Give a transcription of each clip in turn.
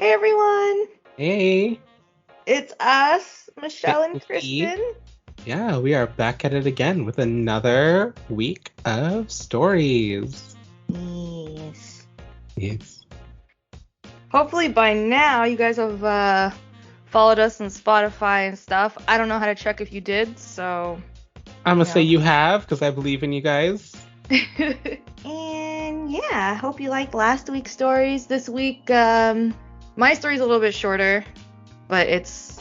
Hey everyone, Hey, it's us, Michelle and Hey. Kristen. Yeah, we are back at it again with another week of stories. Yes. Yes. Hopefully by now you guys have followed us on Spotify and stuff. I don't know how to check if you did, so I'm gonna you say know. you have because I believe in you guys. And yeah, I hope you liked last week's stories. This week, my story's a little bit shorter, but it's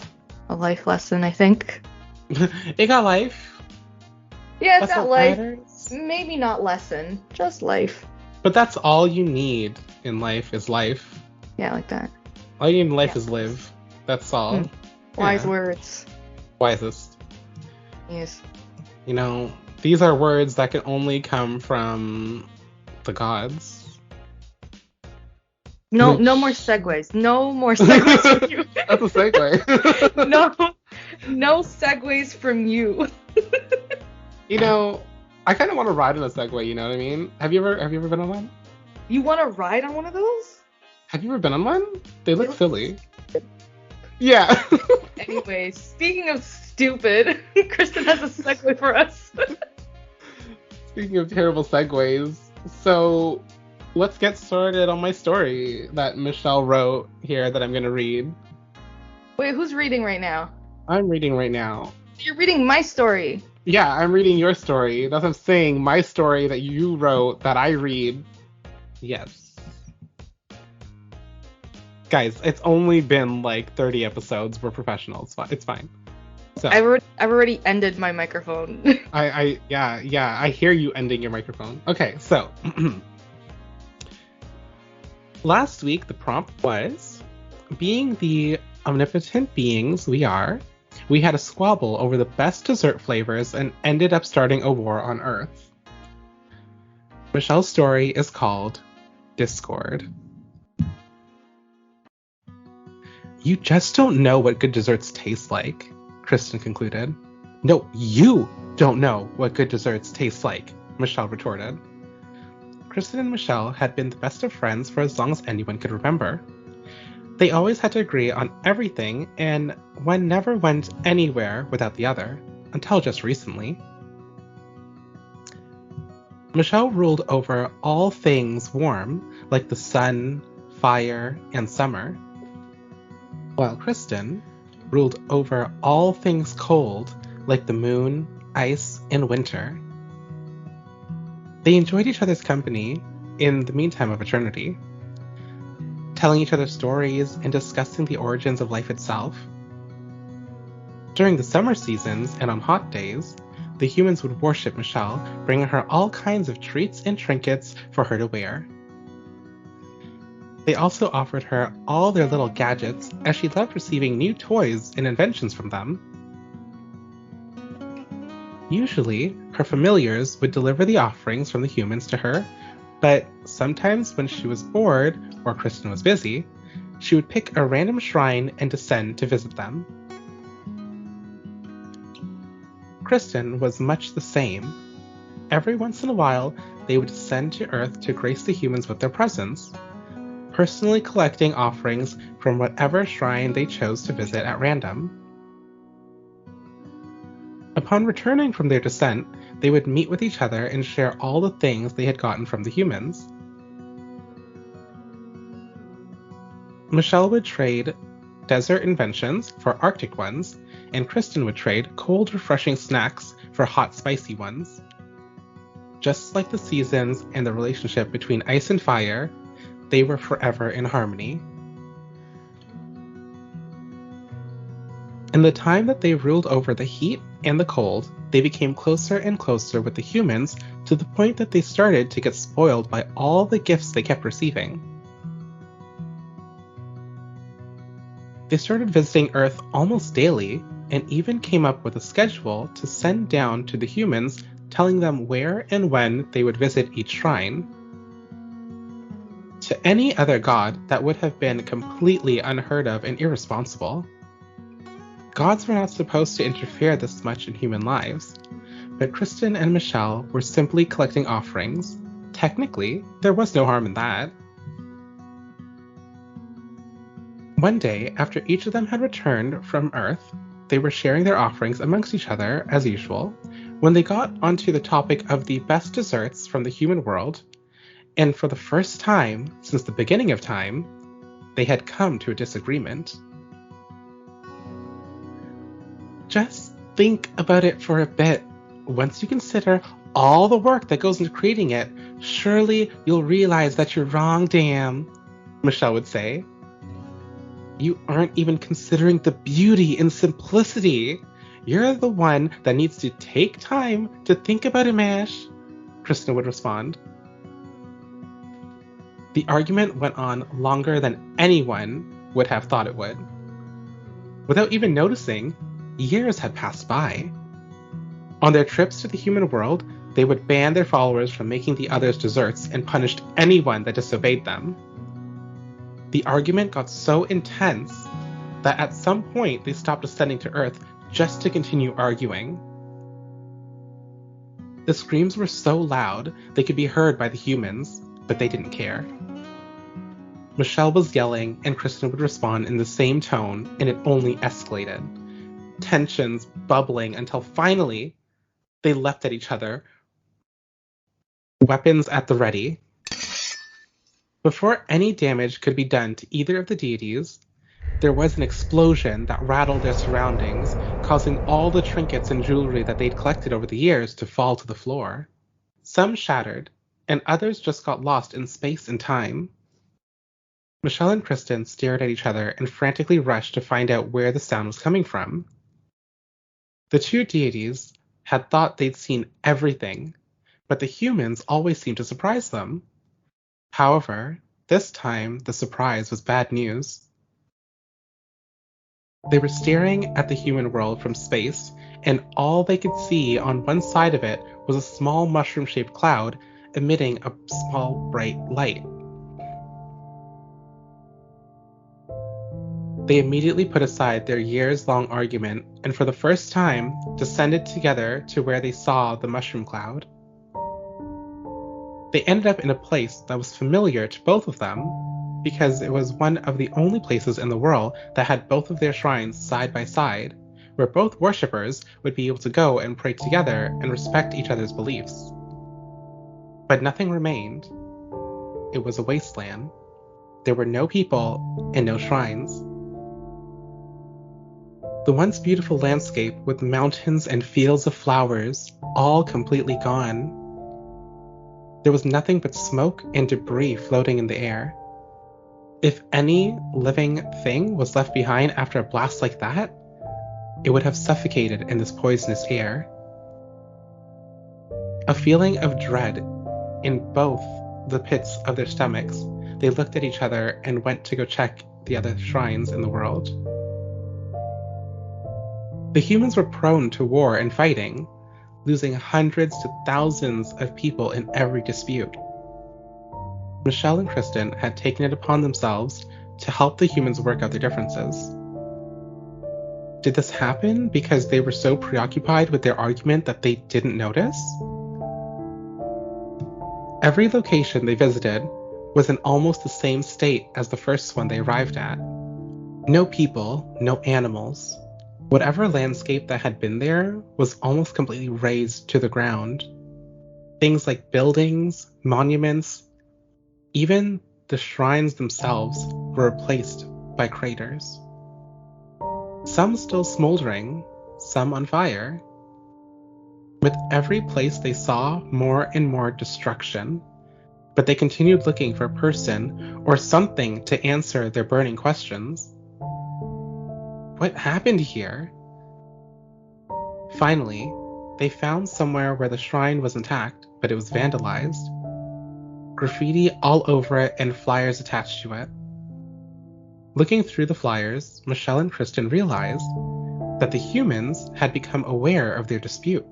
a life lesson, I think. It got life. Yeah, it's That's not what life, matters. maybe not lesson, just life. But that's all you need in life is life. Yeah, like that. All you need in life Yeah. is live. That's Hmm. all. Wise Yeah. words. Wisest. Yes. You know, these are words that can only come from the gods. No, no more Which segues. No more segues from That's you. a segue. No, no segues from you. You know, I kind of want to ride on a Segway. You know what I mean? Have you ever been on one? You want to ride on one of those? Have you ever been on one? They They look look silly. Yeah. Anyway, speaking of stupid, Kristen has a segue for us. Speaking of terrible segues, so let's get started on my story that Michelle wrote here that I'm gonna read. Wait, who's reading right now? I'm reading right now. You're reading my story. Yeah, I'm reading your story. That's what I'm saying. My story that you wrote that I read. Yes. Guys, it's only been like 30 episodes. We're professionals. It's fine. So, I've already ended my microphone. yeah, I hear you ending your microphone. Okay, so last week the prompt was, being the omnipotent beings we are, we had a squabble over the best dessert flavors and ended up starting a war on Earth. Michelle's story is called Discord. You just don't know what good desserts taste like, Kristen concluded. No, you don't know what good desserts taste like, Michelle retorted. Kristen and Michelle had been the best of friends for as long as anyone could remember. They always had to agree on everything, and one never went anywhere without the other, until just recently. Michelle ruled over all things warm, like the sun, fire, and summer, while Kristen ruled over all things cold, like the moon, ice, and winter. They enjoyed each other's company in the meantime of eternity, telling each other stories and discussing the origins of life itself. During the summer seasons and on hot days, the humans would worship Michelle, bringing her all kinds of treats and trinkets for her to wear. They also offered her all their little gadgets, as she loved receiving new toys and inventions from them. Usually, her familiars would deliver the offerings from the humans to her, but sometimes when she was bored or Kristen was busy, she would pick a random shrine and descend to visit them. Kristen was much the same. Every once in a while, they would descend to Earth to grace the humans with their presence, personally collecting offerings from whatever shrine they chose to visit at random. Upon returning from their descent, they would meet with each other and share all the things they had gotten from the humans. Michelle would trade desert inventions for Arctic ones, and Kristen would trade cold, refreshing snacks for hot, spicy ones. Just like the seasons and the relationship between ice and fire, they were forever in harmony. In the time that they ruled over the heat and the cold, they became closer and closer with the humans to the point that they started to get spoiled by all the gifts they kept receiving. They started visiting Earth almost daily and even came up with a schedule to send down to the humans, telling them where and when they would visit each shrine. To any other god, that would have been completely unheard of and irresponsible. Gods were not supposed to interfere this much in human lives, but Kristen and Michelle were simply collecting offerings. Technically, there was no harm in that. One day, after each of them had returned from Earth, they were sharing their offerings amongst each other, as usual, when they got onto the topic of the best desserts from the human world, and for the first time since the beginning of time, they had come to a disagreement. Just think about it for a bit. Once you consider all the work that goes into creating it, surely you'll realize that you're wrong, damn, Michelle would say. You aren't even considering the beauty and simplicity. You're the one that needs to take time to think about it, Mash, Kristen would respond. The argument went on longer than anyone would have thought it would. Without even noticing, years had passed by. On their trips to the human world, they would ban their followers from making the others desserts and punished anyone that disobeyed them. The argument got so intense that at some point they stopped ascending to Earth just to continue arguing. The screams were so loud they could be heard by the humans, but they didn't care. Michelle was yelling, and Kristen would respond in the same tone, and it only escalated. Tensions bubbling until finally they leapt at each other, weapons at the ready. Before any damage could be done to either of the deities, there was an explosion that rattled their surroundings, causing all the trinkets and jewelry that they'd collected over the years to fall to the floor. Some shattered, and others just got lost in space and time. Michelle and Kristen stared at each other and frantically rushed to find out where the sound was coming from. The two deities had thought they'd seen everything, but the humans always seemed to surprise them. However, this time the surprise was bad news. They were staring at the human world from space, and all they could see on one side of it was a small mushroom-shaped cloud emitting a small bright light. They immediately put aside their years-long argument and for the first time descended together to where they saw the mushroom cloud. They ended up in a place that was familiar to both of them because it was one of the only places in the world that had both of their shrines side by side, where both worshippers would be able to go and pray together and respect each other's beliefs. But nothing remained. It was a wasteland. There were no people and no shrines. The once beautiful landscape with mountains and fields of flowers, all completely gone. There was nothing but smoke and debris floating in the air. If any living thing was left behind after a blast like that, it would have suffocated in this poisonous air. A feeling of dread in both the pits of their stomachs, they looked at each other and went to go check the other shrines in the world. The humans were prone to war and fighting, losing hundreds to thousands of people in every dispute. Michelle and Kristen had taken it upon themselves to help the humans work out their differences. Did this happen because they were so preoccupied with their argument that they didn't notice? Every location they visited was in almost the same state as the first one they arrived at. No people, no animals. Whatever landscape that had been there was almost completely razed to the ground. Things like buildings, monuments, even the shrines themselves were replaced by craters. Some still smoldering, some on fire. With every place they saw more and more destruction, but they continued looking for a person or something to answer their burning questions. What happened here? Finally, they found somewhere where the shrine was intact, but it was vandalized. Graffiti all over it and flyers attached to it. Looking through the flyers, Michelle and Kristen realized that the humans had become aware of their dispute.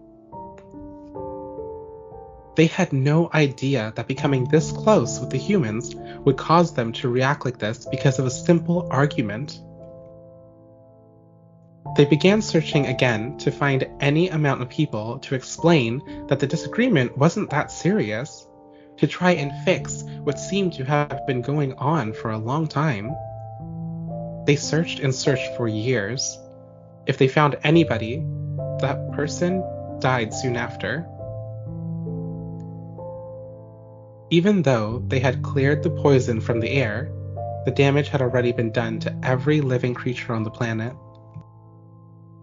They had no idea that becoming this close with the humans would cause them to react like this because of a simple argument. They began searching again to find any amount of people to explain that the disagreement wasn't that serious, to try and fix what seemed to have been going on for a long time. They searched and searched for years. If they found anybody, that person died soon after. Even though they had cleared the poison from the air, the damage had already been done to every living creature on the planet.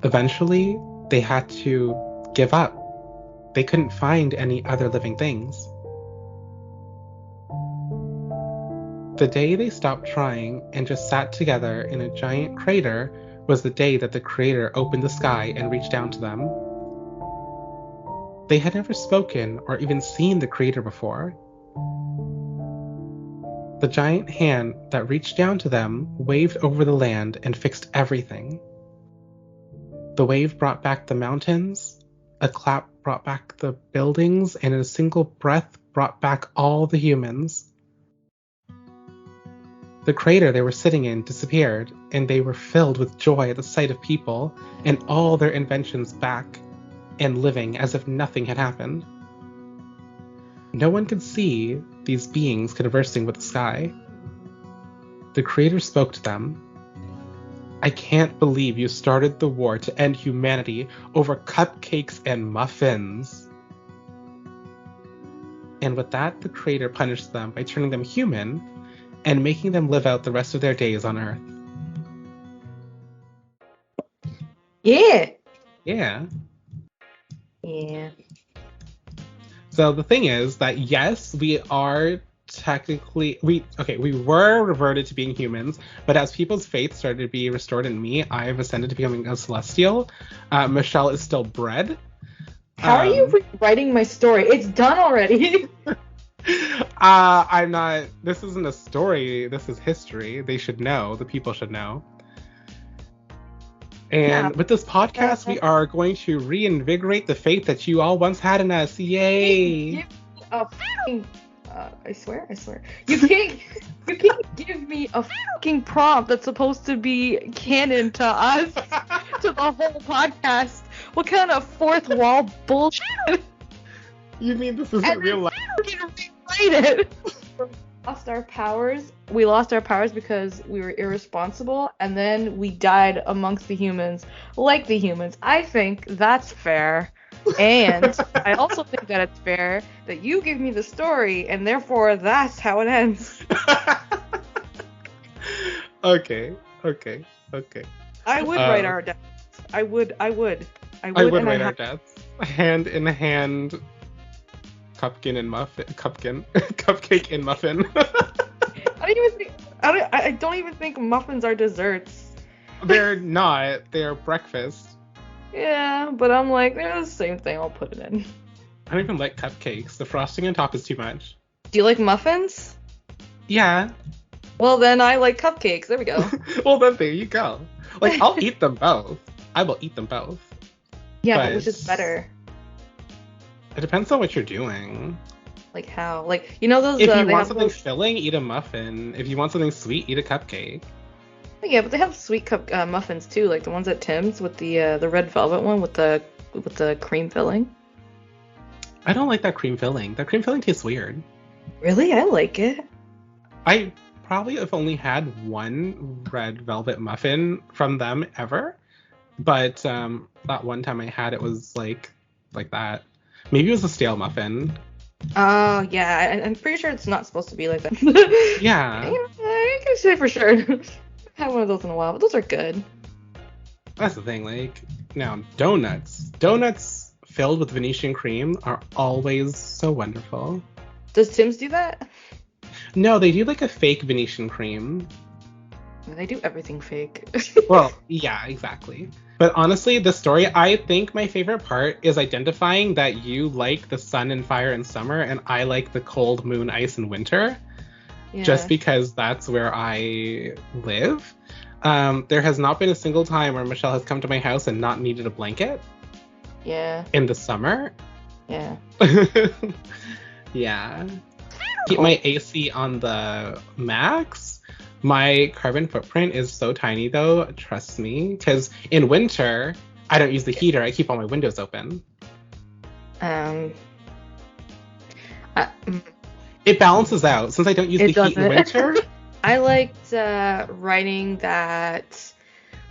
Eventually, they had to give up. They couldn't find any other living things. The day they stopped trying and just sat together in a giant crater was the day that the creator opened the sky and reached down to them. They had never spoken or even seen the creator before. The giant hand that reached down to them waved over the land and fixed everything. The wave brought back the mountains, a clap brought back the buildings, and in a single breath brought back all the humans. The crater they were sitting in disappeared, and they were filled with joy at the sight of people and all their inventions back and living as if nothing had happened. No one could see these beings conversing with the sky. The creator spoke to them. I can't believe you started the war to end humanity over cupcakes and muffins. And with that, the creator punished them by turning them human and making them live out the rest of their days on Earth. Yeah. Yeah. Yeah. So the thing is that yes, we are technically we were reverted to being humans, but as people's faith started to be restored in me, I have ascended to becoming a celestial. Michelle is still bred. How are you rewriting my story? It's done already. I'm not. This isn't a story. This is history. They should know. The people should know. And with this podcast, we are going to reinvigorate the faith that you all once had in us. Yay! I swear. You can't give me a fucking prompt that's supposed to be canon to us, to the whole podcast. What kind of fourth wall bullshit? You mean this isn't real life? Rewrite it. We lost our powers because we were irresponsible, and then we died amongst the humans, like the humans. I think that's fair. And I also think that it's fair that you give me the story, and therefore that's how it ends. Okay. I would write our deaths. I would write our deaths. Hand in hand. Cupcake and muffin. I don't even think muffins are desserts. They're not. They're breakfast. Yeah, but I'm like, they're the same thing. I'll put it in. I don't even like cupcakes. The frosting on top is too much. Do you like muffins? Yeah. Well, then I like cupcakes. There we go. Well, then there you go. Like, I'll eat them both. I will eat them both. Yeah, but which is better? It depends on what you're doing. Like how? Like, you know those... If you want something filling, eat a muffin. If you want something sweet, eat a cupcake. Yeah, but they have sweet muffins too, like the ones at Tim's with the red velvet one with the cream filling. I don't like that cream filling. That cream filling tastes weird. Really? I like it. I probably have only had one red velvet muffin from them ever. But that one time I had it was like that. Maybe it was a stale muffin. Oh, yeah. I'm pretty sure it's not supposed to be like that. Yeah. I can say for sure. I haven't had one of those in a while, but those are good. That's the thing. Like, now, donuts. Donuts filled with Venetian cream are always so wonderful. Does Tim's do that? No, they do like a fake Venetian cream. They do everything fake. Well, yeah, exactly. But honestly, the story, I think my favorite part is identifying that you like the sun and fire in summer and I like the cold moon, ice in winter. Yeah. Just because that's where I live. There has not been a single time where Michelle has come to my house and not needed a blanket. Yeah. In the summer. Yeah. Yeah. Keep my AC on the max. My carbon footprint is so tiny, though. Trust me. Because in winter, I don't use the heater. I keep all my windows open. It balances out. Since I don't use the heat in winter, I liked writing that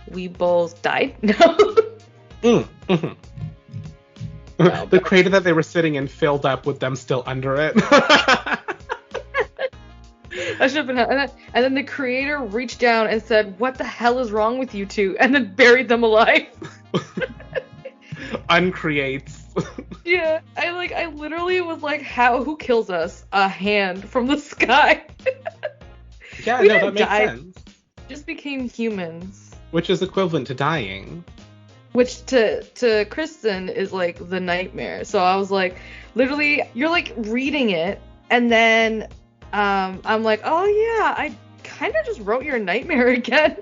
we both died. No. Mm-hmm. No, The crater that they were sitting in filled up with them still under it. That should have been. And then the creator reached down and said, "What the hell is wrong with you two?" And then buried them alive. Uncreates. Yeah, I literally was like, who kills us? A hand from the sky. Yeah, We no, didn't that makes die. sense. Just became humans. Which is equivalent to dying. Which to Kristen is like the nightmare. So I was like, literally, you're like reading it, and then I'm like, oh yeah, I kind of just wrote your nightmare again.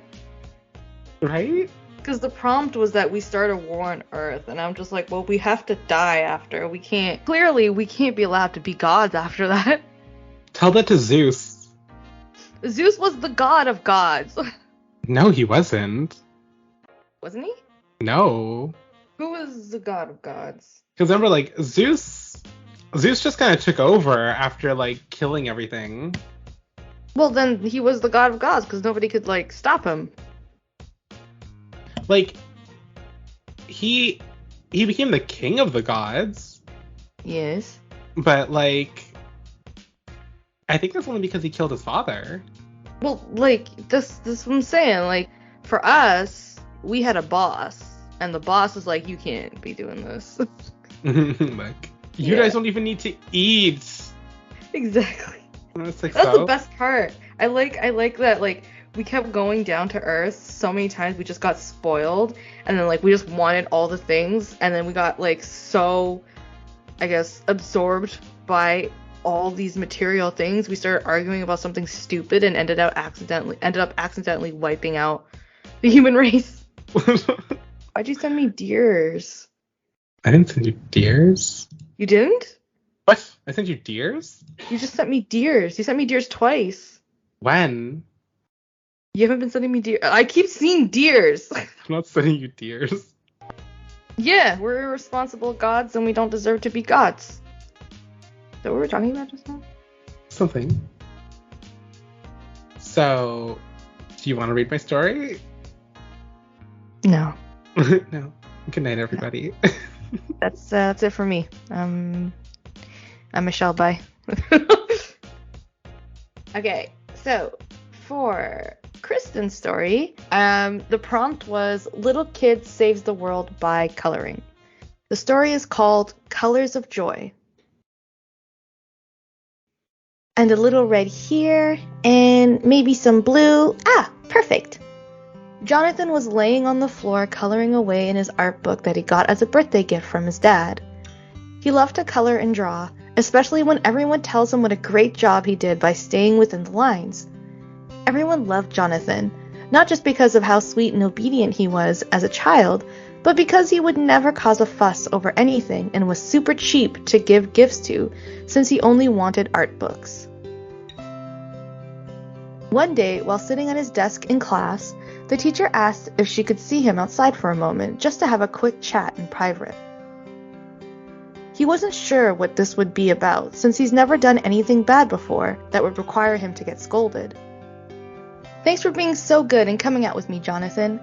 Right? Because the prompt was that we start a war on Earth, and I'm just like, well, we have to die after. We can't be allowed to be gods after that. Tell that to Zeus. Zeus was the god of gods. No, he wasn't. Wasn't he? No. Who was the god of gods? Because remember, like, Zeus just kind of took over after, like, killing everything. Well, then he was the god of gods, because nobody could, like, stop him. Like, he became the king of the gods. Yes. But, like, I think that's only because he killed his father. Well, like, this is what I'm saying. Like, for us, we had a boss, and the boss is like, you can't be doing this. Like, you guys don't even need to eat. Exactly. It's like, That's the best part. I like that, like, we kept going down to Earth so many times we just got spoiled, and then, like, we just wanted all the things, and then we got, like, so, I guess, absorbed by all these material things, we started arguing about something stupid and ended up accidentally wiping out the human race. Why'd you send me deers? I didn't send you deers. You didn't? What? I sent you deers? You just sent me deers. You sent me deers twice. When? You haven't been sending me deers. I keep seeing deers. I'm not sending you deers. Yeah, we're irresponsible gods and we don't deserve to be gods. Is that what we were talking about just now? Something. So, do you want to read my story? No. No. Good night, everybody. That's it for me. I'm Michelle. Bye. Okay, so for Kristen's story, the prompt was Little Kid Saves the World by Coloring. The story is called Colors of Joy. And a little red here, and maybe some blue. Ah, perfect. Jonathan was laying on the floor coloring away in his art book that he got as a birthday gift from his dad. He loved to color and draw, especially when everyone tells him what a great job he did by staying within the lines. Everyone loved Jonathan, not just because of how sweet and obedient he was as a child, but because he would never cause a fuss over anything and was super cheap to give gifts to, since he only wanted art books. One day, while sitting at his desk in class, the teacher asked if she could see him outside for a moment, just to have a quick chat in private. He wasn't sure what this would be about, since he's never done anything bad before that would require him to get scolded. Thanks for being so good and coming out with me, Jonathan.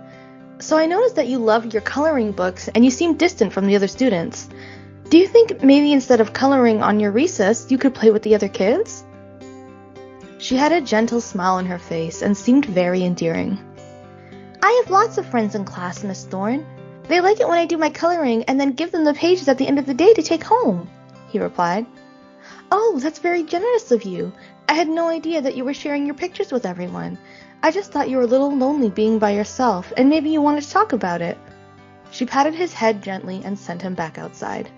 So I noticed that you love your coloring books and you seem distant from the other students. Do you think maybe instead of coloring on your recess, you could play with the other kids? She had a gentle smile on her face and seemed very endearing. I have lots of friends in class, Miss Thorne. They like it when I do my coloring and then give them the pages at the end of the day to take home, he replied. Oh, that's very generous of you. I had no idea that you were sharing your pictures with everyone. I just thought you were a little lonely being by yourself, and maybe you wanted to talk about it. She patted his head gently and sent him back outside.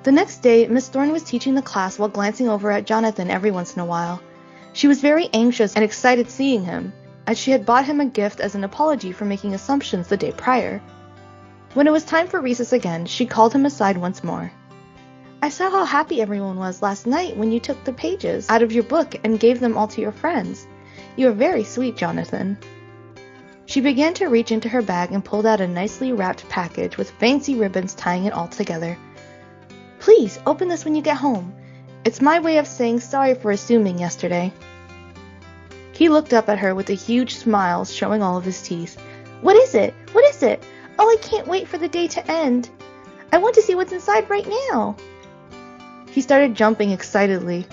The next day, Miss Thorne was teaching the class while glancing over at Jonathan every once in a while. She was very anxious and excited seeing him, as she had bought him a gift as an apology for making assumptions the day prior. When it was time for recess again, she called him aside once more. I saw how happy everyone was last night when you took the pages out of your book and gave them all to your friends. You are very sweet, Jonathan. She began to reach into her bag and pulled out a nicely wrapped package with fancy ribbons tying it all together. Please, open this when you get home. It's my way of saying sorry for assuming yesterday. He looked up at her with a huge smile showing all of his teeth. What is it? What is it? Oh, I can't wait for the day to end. I want to see what's inside right now. He started jumping excitedly.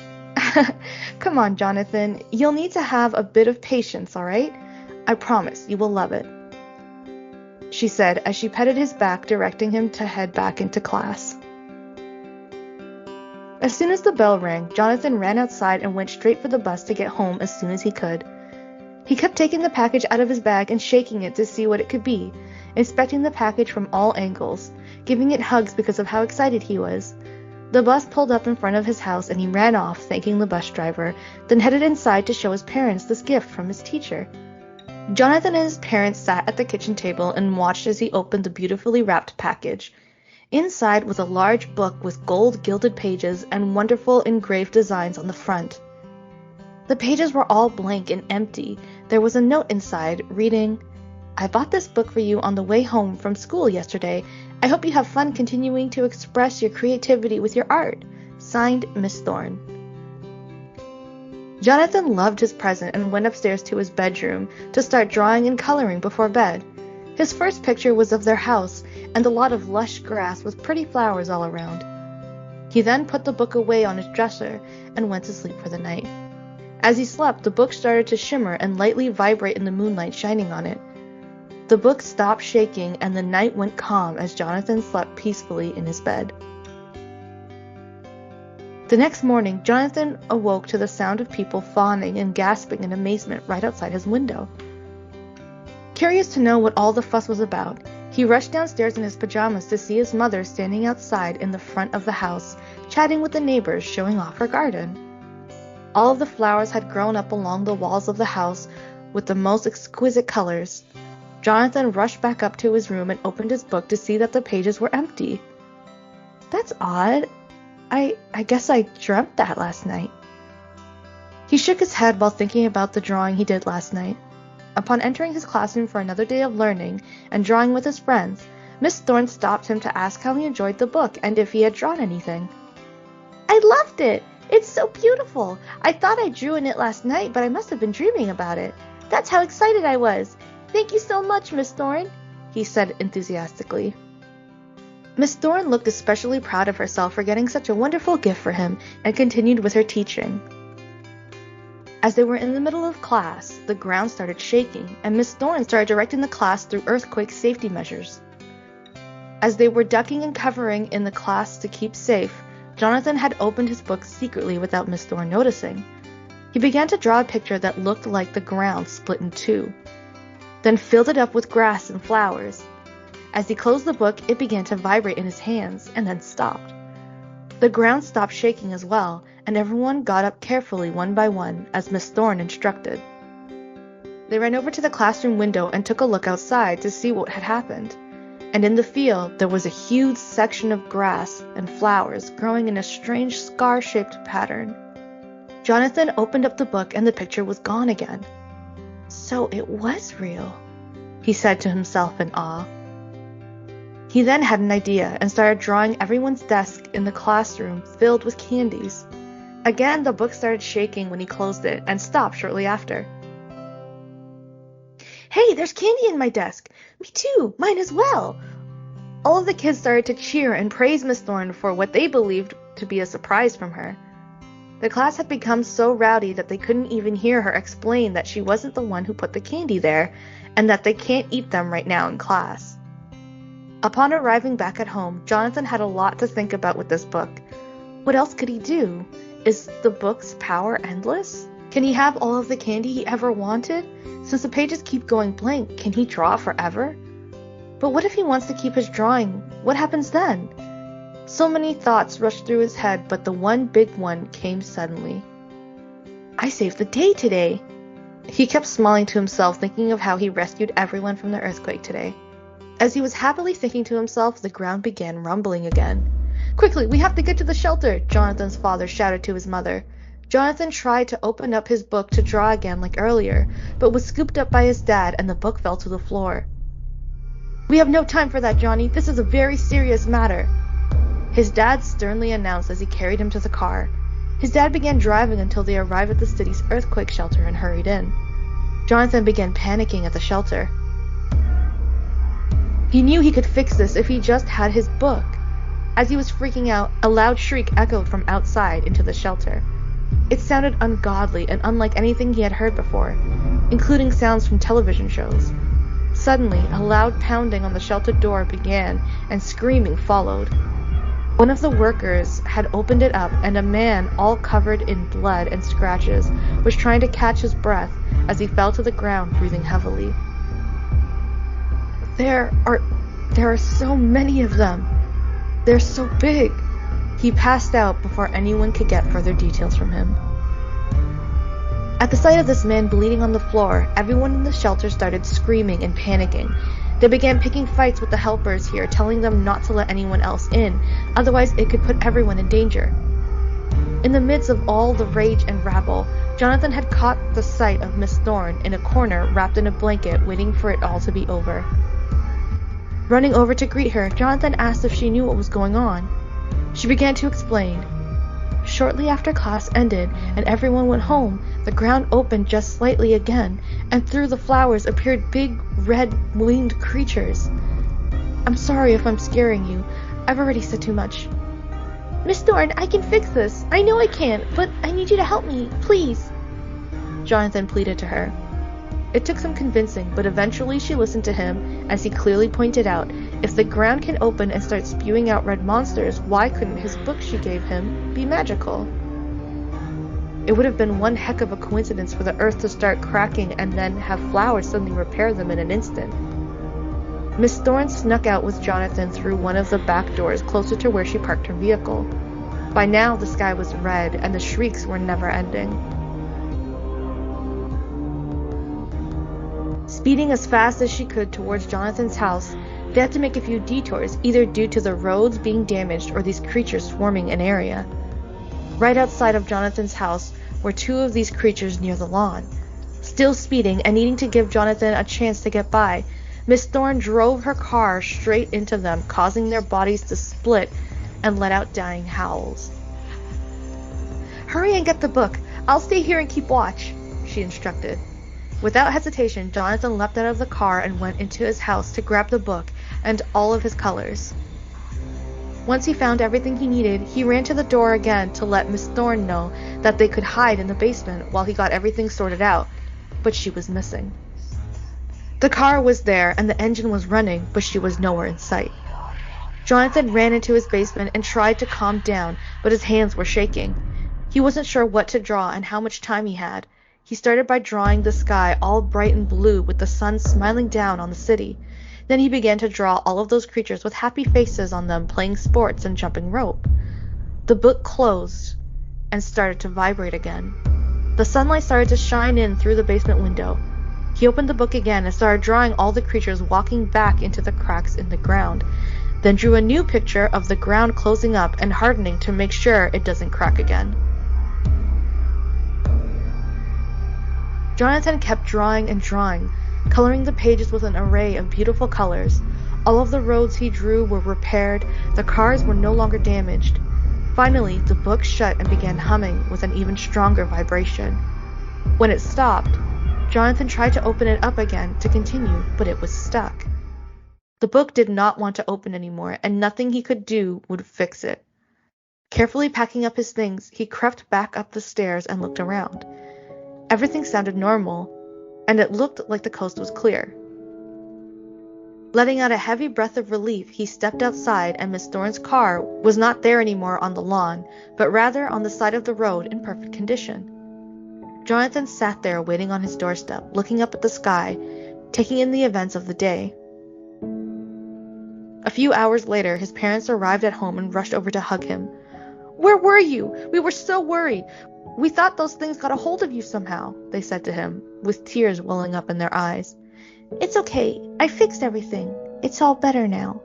Come on, Jonathan. You'll need to have a bit of patience, all right? I promise you will love it, she said as she petted his back, directing him to head back into class. As soon as the bell rang, Jonathan ran outside and went straight for the bus to get home as soon as he could. He kept taking the package out of his bag and shaking it to see what it could be, inspecting the package from all angles, giving it hugs because of how excited he was. The bus pulled up in front of his house and he ran off, thanking the bus driver, then headed inside to show his parents this gift from his teacher. Jonathan and his parents sat at the kitchen table and watched as he opened the beautifully wrapped package. Inside was a large book with gold gilded pages and wonderful engraved designs on the front. The pages were all blank and empty. There was a note inside reading, I bought this book for you on the way home from school yesterday. I hope you have fun continuing to express your creativity with your art. Signed, Miss Thorne. Jonathan loved his present and went upstairs to his bedroom to start drawing and coloring before bed. His first picture was of their house and a lot of lush grass with pretty flowers all around. He then put the book away on his dresser and went to sleep for the night. As he slept, the book started to shimmer and lightly vibrate in the moonlight shining on it. The book stopped shaking and the night went calm as Jonathan slept peacefully in his bed. The next morning, Jonathan awoke to the sound of people fawning and gasping in amazement right outside his window. Curious to know what all the fuss was about, he rushed downstairs in his pajamas to see his mother standing outside in the front of the house, chatting with the neighbors, showing off her garden. All of the flowers had grown up along the walls of the house with the most exquisite colors. Jonathan rushed back up to his room and opened his book to see that the pages were empty. That's odd. I guess I dreamt that last night. He shook his head while thinking about the drawing he did last night. Upon entering his classroom for another day of learning and drawing with his friends, Miss Thorne stopped him to ask how he enjoyed the book and if he had drawn anything. I loved it! It's so beautiful! I thought I drew in it last night, but I must have been dreaming about it. That's how excited I was! Thank you so much, Miss Thorne, he said enthusiastically. Miss Thorne looked especially proud of herself for getting such a wonderful gift for him and continued with her teaching. As they were in the middle of class, the ground started shaking, and Miss Thorne started directing the class through earthquake safety measures. As they were ducking and covering in the class to keep safe, Jonathan had opened his book secretly without Miss Thorne noticing. He began to draw a picture that looked like the ground split in two, then filled it up with grass and flowers. As he closed the book, it began to vibrate in his hands, and then stopped. The ground stopped shaking as well, and everyone got up carefully one by one, as Miss Thorne instructed. They ran over to the classroom window and took a look outside to see what had happened. And in the field, there was a huge section of grass and flowers growing in a strange scar-shaped pattern. Jonathan opened up the book and the picture was gone again. So it was real, he said to himself in awe. He then had an idea and started drawing everyone's desk in the classroom filled with candies. Again, the book started shaking when he closed it and stopped shortly after. Hey, there's candy in my desk! Me too! Mine as well! All of the kids started to cheer and praise Miss Thorne for what they believed to be a surprise from her. The class had become so rowdy that they couldn't even hear her explain that she wasn't the one who put the candy there, and that they can't eat them right now in class. Upon arriving back at home, Jonathan had a lot to think about with this book. What else could he do? Is the book's power endless? Can he have all of the candy he ever wanted? Since the pages keep going blank, can he draw forever? But what if he wants to keep his drawing? What happens then? So many thoughts rushed through his head, but the one big one came suddenly. I saved the day today! He kept smiling to himself, thinking of how he rescued everyone from the earthquake today. As he was happily thinking to himself, the ground began rumbling again. Quickly, we have to get to the shelter, Jonathan's father shouted to his mother. Jonathan tried to open up his book to draw again like earlier, but was scooped up by his dad and the book fell to the floor. We have no time for that, Johnny. This is a very serious matter, his dad sternly announced as he carried him to the car. His dad began driving until they arrived at the city's earthquake shelter and hurried in. Jonathan began panicking at the shelter. He knew he could fix this if he just had his book. As he was freaking out, a loud shriek echoed from outside into the shelter. It sounded ungodly and unlike anything he had heard before, including sounds from television shows. Suddenly, a loud pounding on the shelter door began, and screaming followed. One of the workers had opened it up, and a man, all covered in blood and scratches, was trying to catch his breath as he fell to the ground, breathing heavily. There are so many of them. They're so big. He passed out before anyone could get further details from him. At the sight of this man bleeding on the floor, everyone in the shelter started screaming and panicking. They began picking fights with the helpers here, telling them not to let anyone else in, otherwise it could put everyone in danger. In the midst of all the rage and rabble, Jonathan had caught the sight of Miss Thorne in a corner wrapped in a blanket, waiting for it all to be over. Running over to greet her, Jonathan asked if she knew what was going on. She began to explain. Shortly after class ended and everyone went home, the ground opened just slightly again, and through the flowers appeared big, red-winged creatures. I'm sorry if I'm scaring you. I've already said too much. Miss Thorne, I can fix this. I know I can, but I need you to help me, please. Jonathan pleaded to her. It took some convincing, but eventually she listened to him, as he clearly pointed out, if the ground can open and start spewing out red monsters, why couldn't his book she gave him be magical? It would have been one heck of a coincidence for the earth to start cracking and then have flowers suddenly repair them in an instant. Miss Thorne snuck out with Jonathan through one of the back doors closer to where she parked her vehicle. By now the sky was red, and the shrieks were never ending. Speeding as fast as she could towards Jonathan's house, they had to make a few detours, either due to the roads being damaged or these creatures swarming an area. Right outside of Jonathan's house were two of these creatures near the lawn. Still speeding and needing to give Jonathan a chance to get by, Miss Thorne drove her car straight into them, causing their bodies to split and let out dying howls. Hurry and get the book. I'll stay here and keep watch, she instructed. Without hesitation, Jonathan leapt out of the car and went into his house to grab the book and all of his colors. Once he found everything he needed, he ran to the door again to let Miss Thorne know that they could hide in the basement while he got everything sorted out, but she was missing. The car was there and the engine was running, but she was nowhere in sight. Jonathan ran into his basement and tried to calm down, but his hands were shaking. He wasn't sure what to draw and how much time he had. He started by drawing the sky all bright and blue with the sun smiling down on the city. Then he began to draw all of those creatures with happy faces on them playing sports and jumping rope. The book closed and started to vibrate again. The sunlight started to shine in through the basement window. He opened the book again and started drawing all the creatures walking back into the cracks in the ground, then drew a new picture of the ground closing up and hardening to make sure it doesn't crack again. Jonathan kept drawing and drawing, coloring the pages with an array of beautiful colors. All of the roads he drew were repaired, the cars were no longer damaged. Finally, the book shut and began humming with an even stronger vibration. When it stopped, Jonathan tried to open it up again to continue, but it was stuck. The book did not want to open anymore, and nothing he could do would fix it. Carefully packing up his things, he crept back up the stairs and looked around. Everything sounded normal, and it looked like the coast was clear. Letting out a heavy breath of relief, he stepped outside, and Miss Thorne's car was not there anymore on the lawn, but rather on the side of the road in perfect condition. Jonathan sat there waiting on his doorstep, looking up at the sky, taking in the events of the day. A few hours later, his parents arrived at home and rushed over to hug him. "Where were you? We were so worried. We thought those things got a hold of you somehow," they said to him, with tears welling up in their eyes. "It's okay. I fixed everything. It's all better now,"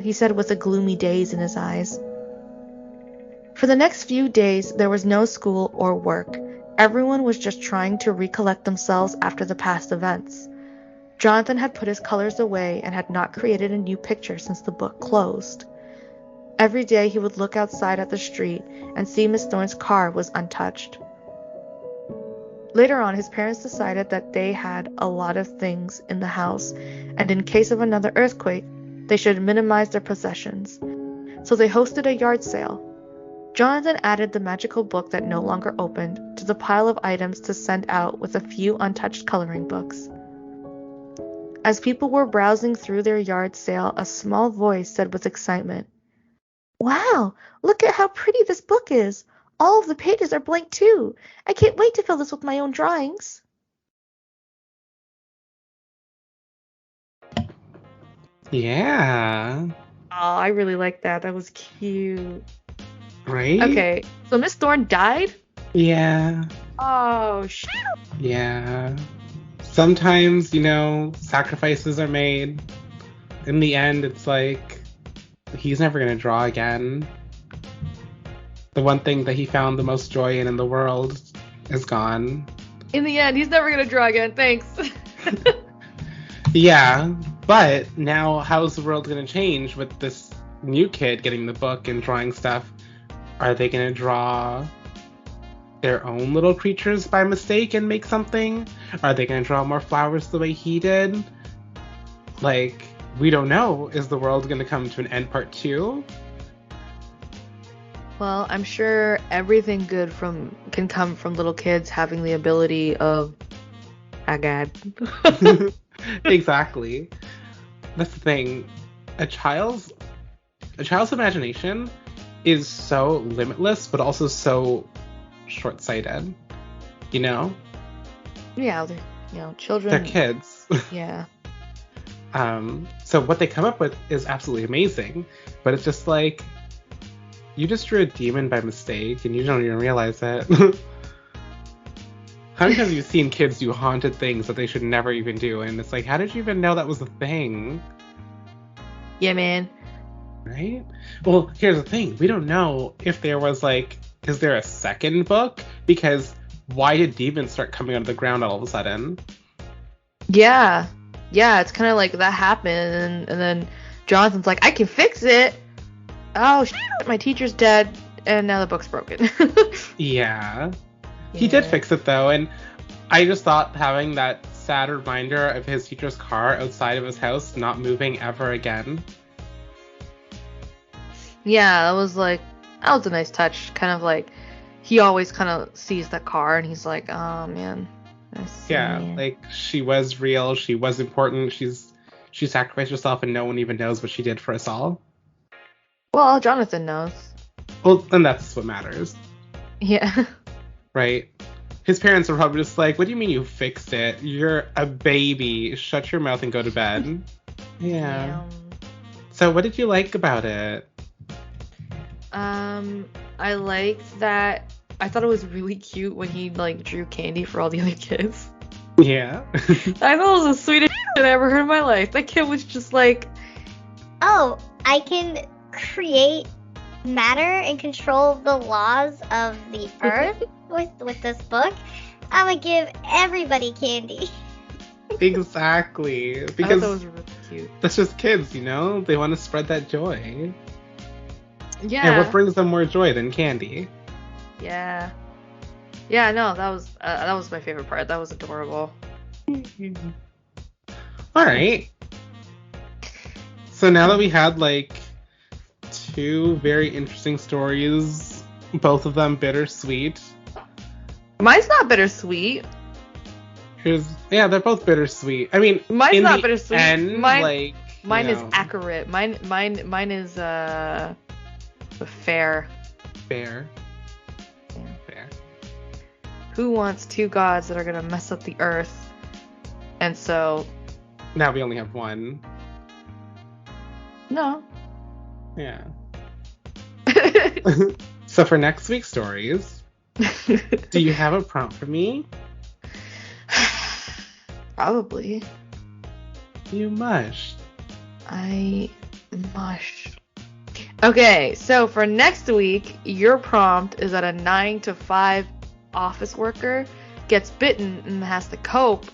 he said with a gloomy daze in his eyes. For the next few days, there was no school or work. Everyone was just trying to recollect themselves after the past events. Jonathan had put his colors away and had not created a new picture since the book closed. Every day he would look outside at the street and see Miss Thorne's car was untouched. Later on, his parents decided that they had a lot of things in the house, and in case of another earthquake, they should minimize their possessions. So they hosted a yard sale. Jonathan added the magical book that no longer opened to the pile of items to send out with a few untouched coloring books. As people were browsing through their yard sale, a small voice said with excitement, "Wow, look at how pretty this book is. All of the pages are blank too. I can't wait to fill this with my own drawings." Yeah. Oh, I really like that. That was cute. Right? Okay, so Miss Thorne died? Yeah. Oh, shoot. Yeah. Sometimes, sacrifices are made. In the end, it's like, he's never going to draw again. The one thing that he found the most joy in the world is gone. In the end, he's never going to draw again. Thanks. Yeah, but now how's the world going to change with this new kid getting the book and drawing stuff? Are they going to draw their own little creatures by mistake and make something? Are they going to draw more flowers the way he did? Like, we don't know. Is the world going to come to an end part 2? Well, I'm sure everything good can come from little kids having the ability of agad. Exactly. That's the thing. A child's imagination is so limitless, but also so short-sighted. Yeah, Children. they're kids. Yeah. So what they come up with is absolutely amazing, but it's just like, you just drew a demon by mistake and you don't even realize it. How many times have you seen kids do haunted things that they should never even do? And it's like, how did you even know that was a thing? Yeah, man. Right? Well, here's the thing. We don't know if there was is there a second book? Because why did demons start coming out of the ground all of a sudden? Yeah. Yeah, it's kind of like that happened, and then Jonathan's like, I can fix it. Oh, shit, my teacher's dead, and now the book's broken. Yeah. He did fix it, though, and I just thought having that sad reminder of his teacher's car outside of his house not moving ever again. Yeah, that was a nice touch. Kind of like, he always kind of sees that car, and he's like, oh, man. Yeah, she was real, she was important, she sacrificed herself, and no one even knows what she did for us all. Well, Jonathan knows. Well, and that's what matters. Yeah. Right? His parents are probably just like, what do you mean you fixed it? You're a baby. Shut your mouth and go to bed. Yeah. So what did you like about it? I liked that. I thought it was really cute when he drew candy for all the other kids. Yeah. I thought it was the sweetest shit I ever heard in my life. That kid was just like, oh, I can create matter and control the laws of the earth with this book. I'm gonna give everybody candy. Exactly. I Because thought that was really cute. that's just kids, They want to spread that joy. Yeah. And what brings them more joy than candy? Yeah. Yeah, no, that was my favorite part. That was adorable. All right. So now that we had 2 very interesting stories, both of them bittersweet. Mine's not bittersweet. They're both bittersweet. I mean, Mine's not bittersweet. End, mine is accurate. Mine is fair. Fair. Yeah. Fair. Who wants 2 gods that are gonna mess up the earth? And so Now we only have one. no. Yeah. So for next week's stories, do you have a prompt for me? Probably. You must. I must. Okay, so for next week, your prompt is that a 9 to 5 office worker gets bitten and has to cope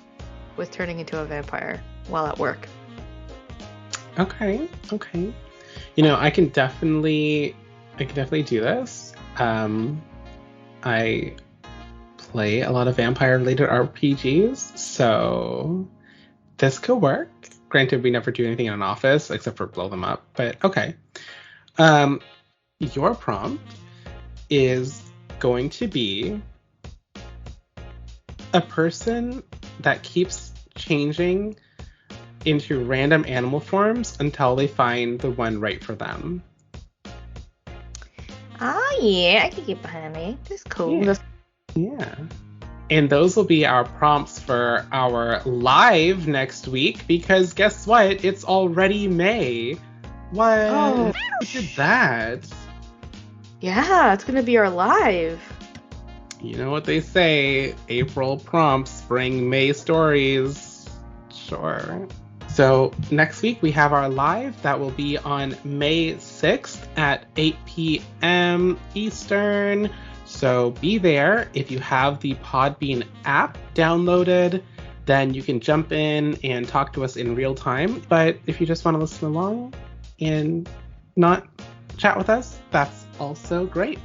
with turning into a vampire while at work. Okay. I can definitely do this. I play a lot of vampire-related RPGs, so this could work. Granted, we never do anything in an office except for blow them up, but okay. Your prompt is going to be a person that keeps changing into random animal forms until they find the one right for them. Oh, yeah, I can get behind that. That's cool. Yeah. And those will be our prompts for our live next week, because guess what? It's already May. What? Oh. Who did that? Yeah, it's going to be our live. You know what they say, April prompts bring May stories. Sure. So next week we have our live. That will be on May 6th at 8 p.m. Eastern. So be there. If you have the Podbean app downloaded, then you can jump in and talk to us in real time. But if you just want to listen along and not chat with us, that's also great.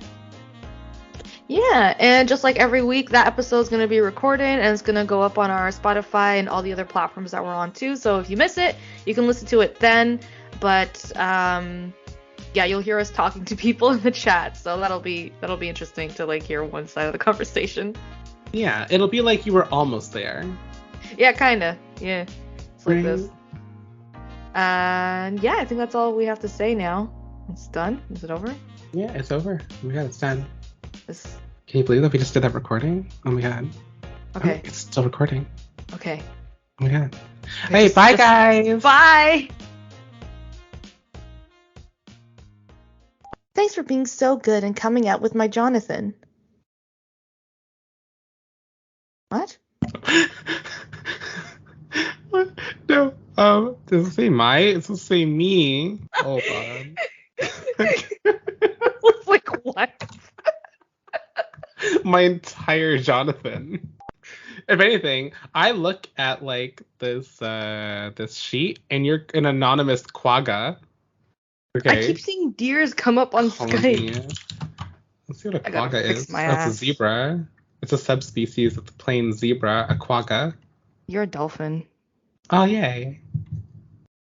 Yeah, and just like every week, that episode is going to be recorded and it's going to go up on our Spotify and all the other platforms that we're on too. So if you miss it, you can listen to it then. But yeah, you'll hear us talking to people in the chat. So that'll be interesting to like hear one side of the conversation. Yeah, it'll be like you were almost there. Yeah, kinda. Yeah, it's like this. And yeah, I think that's all we have to say now. It's done. Is it over? Yeah, it's over. Oh my god, it's done. Can you believe that we just did that recording? Oh my god. Okay. Oh, it's still recording. Okay. Oh my god. Hey, bye guys! Bye! Thanks for being so good and coming out with my Jonathan. What? What? No. Does it say my? It doesn't say me. Hold on. It's like, what? My entire Jonathan. If anything, I look at like this sheet and you're an anonymous quagga. Okay. I keep seeing deers come up on Skype. Let's see what a quagga is. That's a zebra. It's a subspecies of the plain zebra, a quagga. You're a dolphin. Oh, yay.